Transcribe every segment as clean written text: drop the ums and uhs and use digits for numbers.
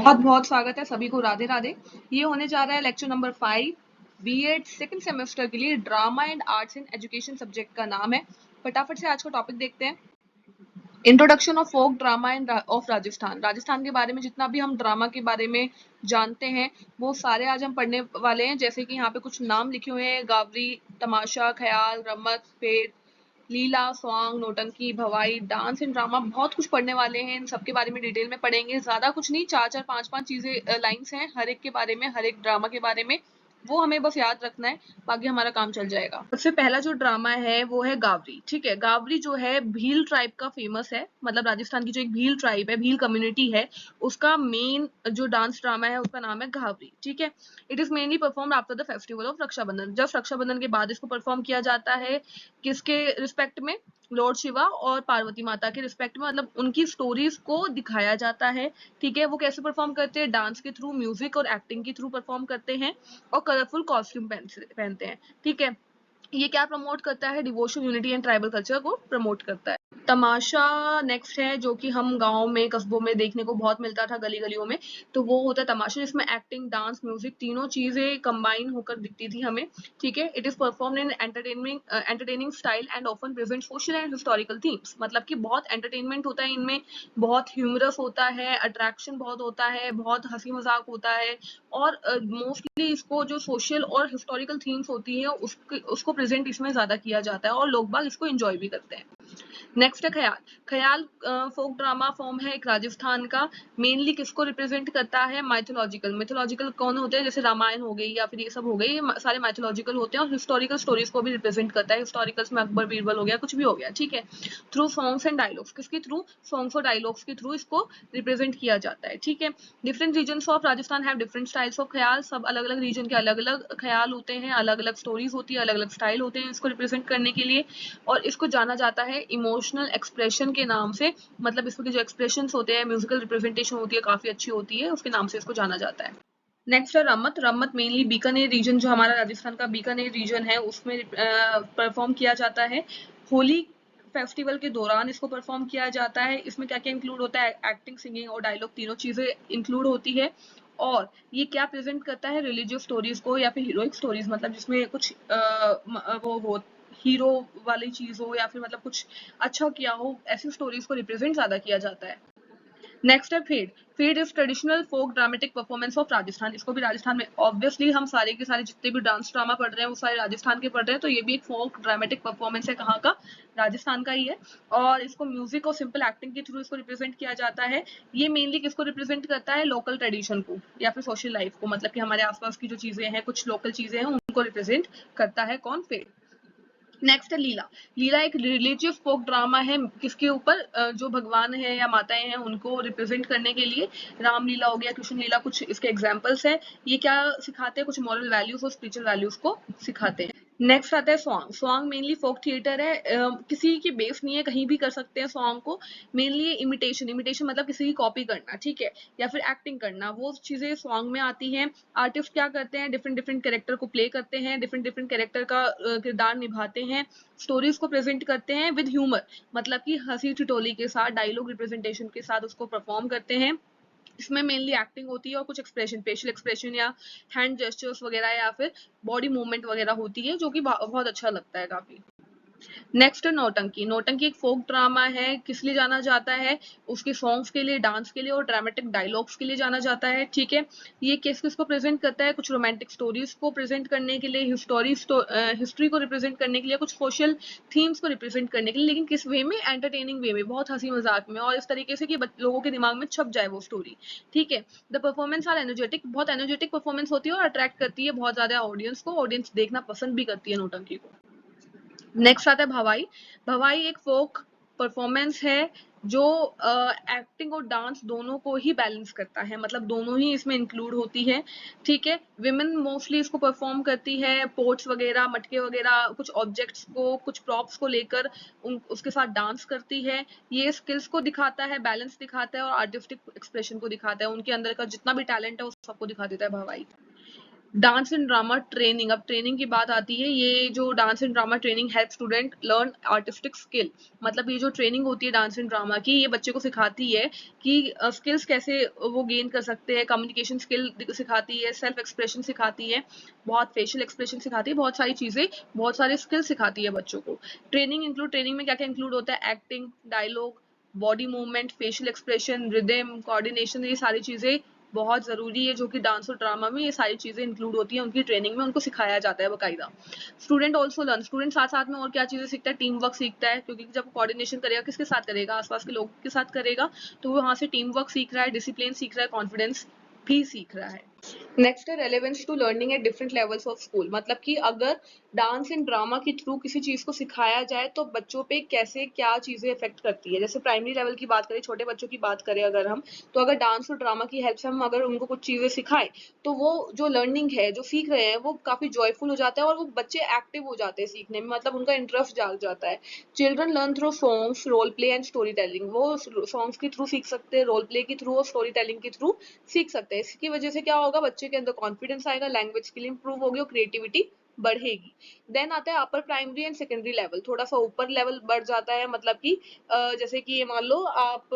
बहुत बहुत स्वागत है सभी को। राधे राधे। ये होने जा रहा है lecture number 5 BEd second semester के लिए। Drama and arts in education subject का नाम है। फटाफट से आज का टॉपिक देखते हैं। Introduction of folk drama and of Rajasthan. Rajasthan के बारे में जितना भी हम ड्रामा के बारे में जानते हैं वो सारे आज हम पढ़ने वाले हैं। जैसे कि यहाँ पे कुछ नाम लिखे हुए हैं: गावरी, तमाशा, ख्याल, रमत, फेर, लीला, सॉन्ग, नौटंकी, भवाई, डांस एंड ड्रामा। बहुत कुछ पढ़ने वाले हैं। इन सबके बारे में डिटेल में पढ़ेंगे। ज्यादा कुछ नहीं, चार चार पांच पांच चीजें लाइंस हैं हर एक के बारे में, हर एक ड्रामा के बारे में। वो हमें बस याद रखना है, बाकी हमारा काम चल जाएगा। सबसे पहला जो ड्रामा है वो है गावरी। ठीक है, गावरी जो है भील ट्राइब का फेमस है। मतलब राजस्थान की जो एक भील ट्राइब है, भील कम्युनिटी है, उसका मेन जो डांस ड्रामा है उसका नाम है गावरी। ठीक है, it is mainly perform after the festival of Rakshabandhan. जब रक्षाबंधन के बाद इसको परफॉर्म किया जाता है। किसके रिस्पेक्ट में? लॉर्ड शिवा और पार्वती माता के रिस्पेक्ट में। मतलब उनकी स्टोरीज को दिखाया जाता है। ठीक है, वो कैसे परफॉर्म करते हैं? डांस के थ्रू, म्यूजिक और एक्टिंग के थ्रू परफॉर्म करते हैं और कलरफुल कॉस्ट्यूम पहनते हैं। ठीक है, ये क्या प्रमोट करता है? Devotion, unity and tribal culture को प्रमोट करता है। तमाशा नेक्स्ट है, जो कि हम गाँव में, कस्बों में देखने को बहुत मिलता था, गली गलियों में। तो वो होता है तमाशा, जिसमें एक्टिंग, डांस, म्यूजिक तीनों चीजें कंबाइन होकर दिखती थी हमें। ठीक है, it is perform in entertaining style and often present social and historical themes. मतलब कि बहुत एंटरटेनमेंट होता है इनमें, बहुत ह्यूमरस होता है, अट्रैक्शन बहुत होता है, बहुत हंसी मजाक होता है। और मोस्टली इसको जो सोशल और हिस्टोरिकल थीम्स होती है उसको प्रेजेंट इसमें ज्यादा किया जाता है और लोग बाग इसको एंजॉय भी करते हैं। नेक्स्ट है ख्याल। ख्याल फोक ड्रामा फॉर्म है एक राजस्थान का। मेनली किसको रिप्रेजेंट करता है? माइथोलॉजिकल। मिथोलॉजिकल कौन होते हैं? जैसे रामायण हो गई या फिर ये सब हो गई, ये सारे माइथोलॉजिकल होते हैं। और हिस्टोरिकल स्टोरीज को भी रिप्रेजेंट करता है। हिस्टोरिकल्स में अकबर बीरबल हो गया, कुछ भी हो गया। ठीक है, थ्रू सॉन्ग्स एंड डायलॉग्स। किसके थ्रू? सॉन्ग्स और डायलॉग्स के थ्रू इसको रिप्रेजेंट किया जाता है। ठीक है, different region of Rajasthan have different styles of Khayal. सब अलग अलग रीजन के अलग अलग ख्याल होते हैं, अलग अलग स्टोरीज होती है, अलग अलग स्टाइल होते हैं इसको रिप्रेजेंट करने के लिए। और इसको जाना जाता है इमोशनल एक्सप्रेशन के नाम से। मतलब इसके जो एक्सप्रेशंस होते हैं, म्यूजिकल रिप्रेजेंटेशन होती है, काफी अच्छी होती है, उसके नाम से इसको जाना जाता है। नेक्स्ट है रमत। रमत मेनली बीकानेर रीजन, जो हमारा राजस्थान का बीकानेर रीजन है, उसमें परफॉर्म किया जाता है। होली फेस्टिवल के दौरान इसको परफॉर्म किया जाता है। इसमें क्या क्या इंक्लूड होता है? एक्टिंग, सिंगिंग और डायलॉग, तीनों चीजें इंक्लूड होती है। और ये क्या प्रेजेंट करता है? रिलीजियस स्टोरीज को या फिर हीरोइक स्टोरीज। मतलब जिसमें कुछ वो हीरो वाली चीज हो या फिर मतलब कुछ अच्छा किया हो, ऐसी स्टोरीज को रिप्रेजेंट ज्यादा किया जाता है। नेक्स्ट है Phad. Phad is traditional folk dramatic performance of Rajasthan. इसको भी राजस्थान में, ऑब्वियसली हम सारे के सारे जितने भी डांस ड्रामा पढ़ रहे हैं वो सारे राजस्थान के पढ़ रहे हैं, तो ये भी एक फोक ड्रामेटिक परफॉर्मेंस है। कहाँ का? राजस्थान का ही है। और इसको म्यूजिक और सिंपल एक्टिंग के थ्रू इसको रिप्रेजेंट किया जाता है। ये मेनली किसको रिप्रेजेंट करता है? लोकल ट्रेडिशन को या फिर सोशल लाइफ को। मतलब कि हमारे आसपास की जो चीजें हैं, कुछ लोकल चीजें हैं, उनको रिप्रेजेंट करता है। कौन? फेड। नेक्स्ट है लीला। लीला एक रिलीजियस फोक ड्रामा है। किसके ऊपर? जो भगवान है या माताएं हैं उनको रिप्रेजेंट करने के लिए। रामलीला हो गया, कृष्ण लीला, कुछ इसके एग्जांपल्स हैं। ये क्या सिखाते हैं? कुछ मॉरल वैल्यूज और स्पिरिचुअल वैल्यूज को सिखाते हैं। नेक्स्ट आता है Swang. Swang mainly folk theatre है। किसी की बेस नहीं है, कहीं भी कर सकते हैं सॉन्ग को। Mainly imitation. इमिटेशन मतलब किसी की कॉपी करना। ठीक है, या फिर एक्टिंग करना, वो चीजें सॉन्ग में आती हैं। आर्टिस्ट क्या करते हैं? डिफरेंट डिफरेंट कैरेक्टर को प्ले करते हैं, डिफरेंट डिफरेंट कैरेक्टर का किरदार निभाते हैं, स्टोरीज को प्रेजेंट करते हैं विद ह्यूमर। मतलब कि हंसी ठिठोली के साथ, डायलॉग रिप्रेजेंटेशन के साथ उसको परफॉर्म करते हैं। इसमें मेनली एक्टिंग होती है और कुछ एक्सप्रेशन, फेशियल एक्सप्रेशन या हैंड जेस्चर्स वगैरह या फिर बॉडी मूवमेंट वगैरह होती है, जो कि बहुत अच्छा लगता है काफी। नेक्स्ट है नौटंकी। नौटंकी एक फोक ड्रामा है। किस लिए जाना जाता है? उसके सॉन्ग्स के लिए, डांस के लिए और ड्रामेटिक डायलॉग्स के लिए जाना जाता है। ठीक है, ये किस किस को प्रेजेंट करता है? कुछ रोमांटिक स्टोरीज को प्रेजेंट करने के लिए, हिस्ट्री को रिप्रेजेंट करने के लिए, कुछ सोशल थीम्स को रिप्रेजेंट करने के लिए, लेकिन किस वे में? एंटरटेनिंग वे में, बहुत हंसी मजाक में, और इस तरीके से कि लोगों के दिमाग में छप जाए वो स्टोरी। ठीक है, द परफॉर्मेंस आर एनर्जेटिक। बहुत एनर्जेटिक परफॉर्मेंस होती है और अट्रैक्ट करती है बहुत ज्यादा ऑडियंस को। ऑडियंस देखना पसंद भी करती है नौटंकी को। नेक्स्ट आता है भवाई। भवाई एक फोक परफॉर्मेंस है जो एक्टिंग और डांस दोनों को ही बैलेंस करता है। मतलब दोनों ही इसमें इंक्लूड होती है। ठीक है, विमेन मोस्टली इसको परफॉर्म करती है। पोट्स वगैरह, मटके वगैरह, कुछ ऑब्जेक्ट्स को, कुछ प्रॉप्स को लेकर उसके साथ डांस करती है। ये स्किल्स को दिखाता है, बैलेंस दिखाता है और आर्टिस्टिक एक्सप्रेशन को दिखाता है। उनके अंदर का जितना भी टैलेंट है वो सबको दिखा देता है भवाई। डांस एंड ड्रामा ट्रेनिंग, अब ट्रेनिंग की बात आती है। ये जो dance and drama training help student learn artistic skill, मतलब ये जो ट्रेनिंग होती है डांस एंड ड्रामा की, ये बच्चे को सिखाती है कि स्किल्स कैसे वो गेन कर सकते हैं। कम्युनिकेशन स्किल सिखाती है, सेल्फ एक्सप्रेशन सिखाती है, बहुत फेशियल एक्सप्रेशन सिखाती है, बहुत सारी चीजें, बहुत सारे स्किल सिखाती है बच्चों को। ट्रेनिंग में क्या क्या इंक्लूड होता है? Acting, dialogue, body movement, facial expression, rhythm, coordination, ये सारी चीजें बहुत जरूरी है, जो कि डांस और ड्रामा में ये सारी चीजें इंक्लूड होती हैं। उनकी ट्रेनिंग में उनको सिखाया जाता है बकायदा। स्टूडेंट ऑल्सो लर्न, स्टूडेंट साथ साथ में और क्या चीजें सीखता है? टीम वर्क सीखता है, क्योंकि जब कोऑर्डिनेशन करेगा किसके साथ करेगा? आसपास के लोगों के साथ करेगा, तो वो वहां से टीम वर्क सीख रहा है, डिसिप्लिन सीख रहा है, कॉन्फिडेंस भी सीख रहा है। नेक्स्ट है relevance to learning at different levels of school, मतलब कि अगर डांस एंड ड्रामा के थ्रू किसी चीज को सिखाया जाए तो बच्चों पे कैसे क्या चीजें इफेक्ट करती है। जैसे प्राइमरी लेवल की बात करें, छोटे बच्चों की बात करें अगर हम, तो अगर डांस और ड्रामा की हेल्प से हम अगर उनको कुछ चीजें सिखाएं, तो वो जो लर्निंग है, जो सीख रहे हैं, वो काफी जॉयफुल हो जाता है और वो बच्चे एक्टिव हो जाते हैं सीखने में, मतलब उनका इंटरेस्ट जाग जाता है। Children learn through songs, role play and story telling, वो सॉन्ग्स के थ्रू सीख सकते हैं, रोल प्ले के थ्रू और स्टोरी टेलिंग के थ्रू सीख सकते हैं। इसकी वजह से क्या होगा? बच्चे के अंदर कॉन्फिडेंस आएगा, लैंग्वेज स्किल इंप्रूव होगी और क्रिएटिविटी बढ़ेगी। देन आता है upper primary and secondary level, थोड़ा सा ऊपर लेवल बढ़ जाता है, मतलब कि जैसे कि ये मान लो आप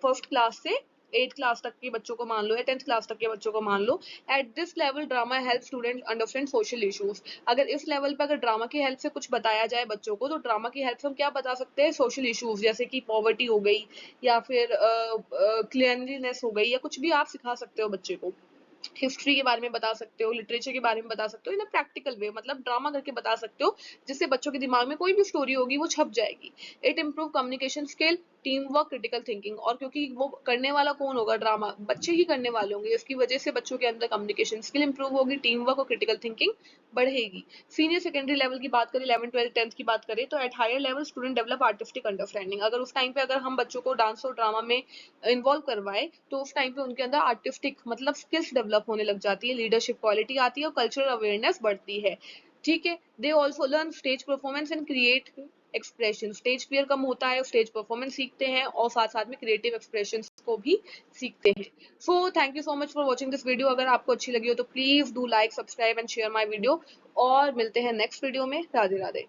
फर्स्ट क्लास से 8th क्लास तक के बच्चों को मान लो या 10th क्लास तक के बच्चों को मान लो। At this level drama help student understand social issues. अगर इस लेवल पे अगर ड्रामा की हेल्प से कुछ बताया जाए बच्चों को, तो ड्रामा की हेल्प से हम क्या बता सकते हैं? सोशल इश्यूज, जैसे कि पॉवर्टी हो गई या फिर क्लियरलीनेस हो गई, या कुछ भी आप सिखा सकते हो बच्चे को। हिस्ट्री के बारे में बता सकते हो, लिटरेचर के बारे में बता सकते हो, इन प्रैक्टिकल वे, मतलब ड्रामा करके बता सकते हो, जिससे बच्चों के दिमाग में कोई भी स्टोरी होगी वो छप जाएगी। It improve communication skill, team work, critical thinking, और क्योंकि वो करने वाला कौन होगा? ड्रामा बच्चे ही करने वाले होंगे, इसकी वजह से बच्चों के अंदर कम्युनिकेशन स्किल इंप्रूव होगी, टीम वर्क और क्रिटिकल थिंकिंग बढ़ेगी। सीनियर सेकेंडरी लेवल की बात करें, 11th 12th 10th की बात करें, तो at higher level student develop artistic understanding. अगर उस टाइम पे अगर हम बच्चों को डांस और ड्रामा में इन्वॉल्व करवाए, तो उस टाइम पे उनके अंदर आर्टिस्टिक मतलब स्किल्स डेवलप होने लग जाती है, लीडरशिप क्वालिटी आती है और कल्चरल अवेयरनेस बढ़ती है। ठीक है। They also learn stage performance and create expression, stage fear कम होता है, स्टेज परफॉर्मेंस सीखते हैं और साथ साथ में क्रिएटिव एक्सप्रेशन को भी सीखते हैं। So thank you so much for watching this video. अगर आपको अच्छी लगी हो तो please do like, subscribe and share my video, और मिलते हैं नेक्स्ट वीडियो में। राधे राधे।